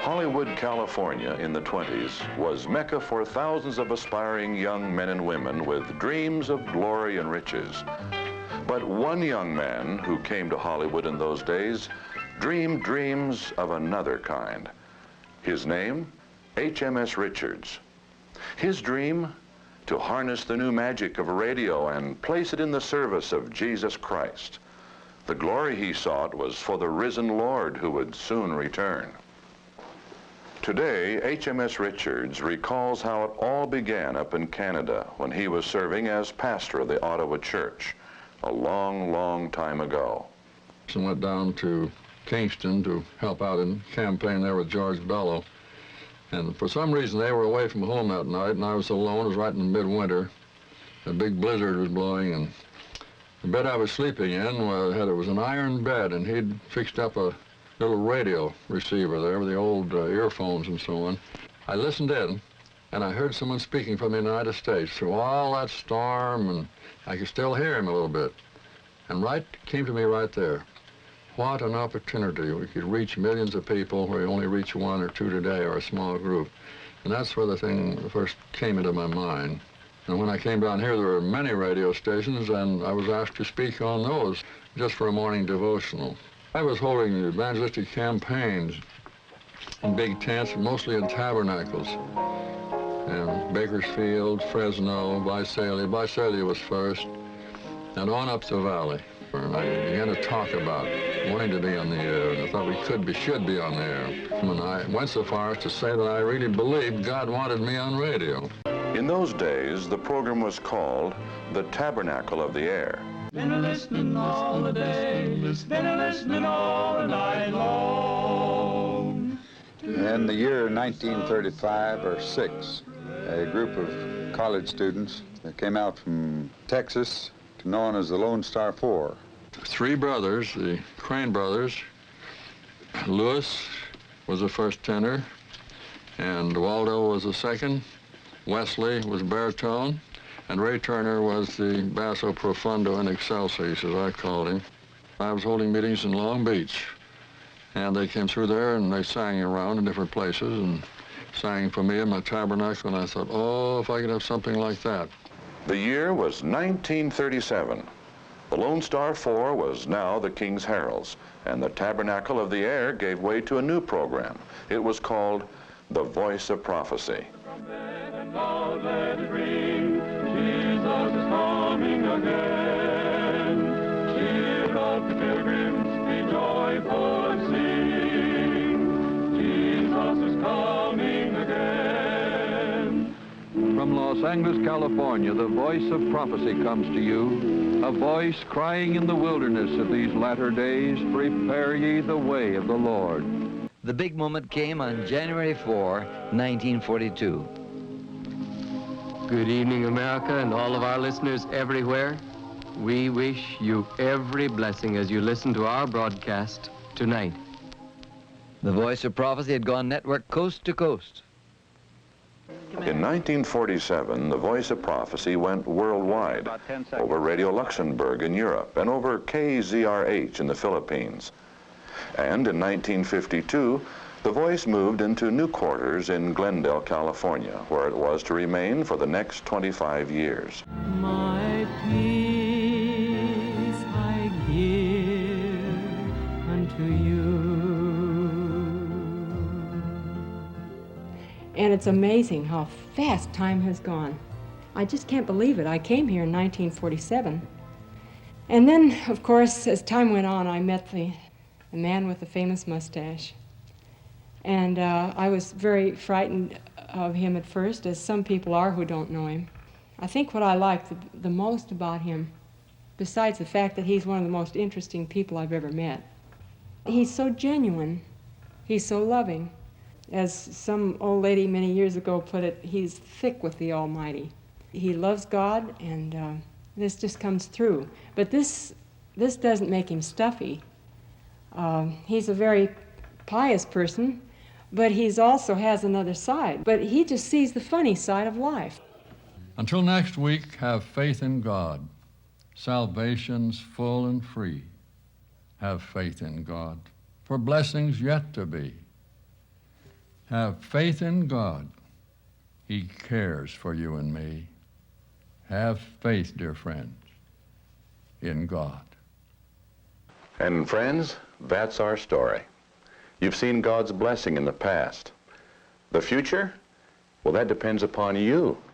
Hollywood, California in the 20s was Mecca for thousands of aspiring young men and women with dreams of glory and riches. But one young man who came to Hollywood in those days dreamed dreams of another kind. His name, HMS Richards. His dream, to harness the new magic of radio and place it in the service of Jesus Christ. The glory he sought was for the risen Lord who would soon return. Today, HMS Richards recalls how it all began up in Canada when he was serving as pastor of the Ottawa Church a long, long time ago. I went down to Kingston to help out in campaign there with George Bellow. And for some reason, they were away from home that night, and I was alone. It was right in the midwinter. A big blizzard was blowing, and the bed I was sleeping in was an iron bed, and he'd fixed up a little radio receiver there with the old earphones and so on. I listened in, and I heard someone speaking from the United States through all that storm, and I could still hear him a little bit. And came to me right there. What an opportunity. We could reach millions of people where we only reach one or two today, or a small group. And that's where the thing first came into my mind. And when I came down here, there were many radio stations, and I was asked to speak on those just for a morning devotional. I was holding evangelistic campaigns in big tents, mostly in tabernacles. And Bakersfield, Fresno, Visalia. Visalia was first, and on up the valley. And I began to talk about wanting to be on the air, and I thought we should be on the air. And I went so far as to say that I really believed God wanted me on radio. In those days, the program was called The Tabernacle of the Air. Been a-listening all the day, been a-listening all the night long. In the year 1935 or 6, a group of college students that came out from Texas, known as the Lone Star Four. Three brothers, the Crane brothers. Lewis was the first tenor, and Waldo was the second. Wesley was baritone, and Ray Turner was the basso profundo in excelsis, as I called him. I was holding meetings in Long Beach, and they came through there and they sang around in different places and sang for me in my tabernacle, and I thought, oh, if I could have something like that. The year was 1937. The Lone Star Four was now the King's Heralds, and the Tabernacle of the Air gave way to a new program. It was called The Voice of Prophecy. Loud let it ring, Jesus is coming again. Cheer up the pilgrims, be joyful and sing. Jesus is coming again. From Los Angeles, California, the voice of prophecy comes to you, a voice crying in the wilderness of these latter days, prepare ye the way of the Lord. The big moment came on January 4, 1942. Good evening, America, and all of our listeners everywhere. We wish you every blessing as you listen to our broadcast tonight. The Voice of Prophecy had gone network coast to coast. In 1947, the Voice of Prophecy went worldwide, over Radio Luxembourg in Europe and over KZRH in the Philippines. And in 1952, the Voice moved into new quarters in Glendale, California, where it was to remain for the next 25 years. My peace I give unto you. And it's amazing how fast time has gone. I just can't believe it. I came here in 1947. And then, of course, as time went on, I met the man with the famous mustache. And I was very frightened of him at first, as some people are who don't know him. I think what I like the most about him, besides the fact that he's one of the most interesting people I've ever met, he's so genuine, he's so loving. As some old lady many years ago put it, he's thick with the Almighty. He loves God, and this just comes through. But this doesn't make him stuffy. He's a very pious person, but he's also has another side. But he just sees the funny side of life. Until next week, have faith in God. Salvation's full and free. Have faith in God for blessings yet to be. Have faith in God. He cares for you and me. Have faith, dear friends, in God. And friends, that's our story. You've seen God's blessing in the past. The future? Well, that depends upon you.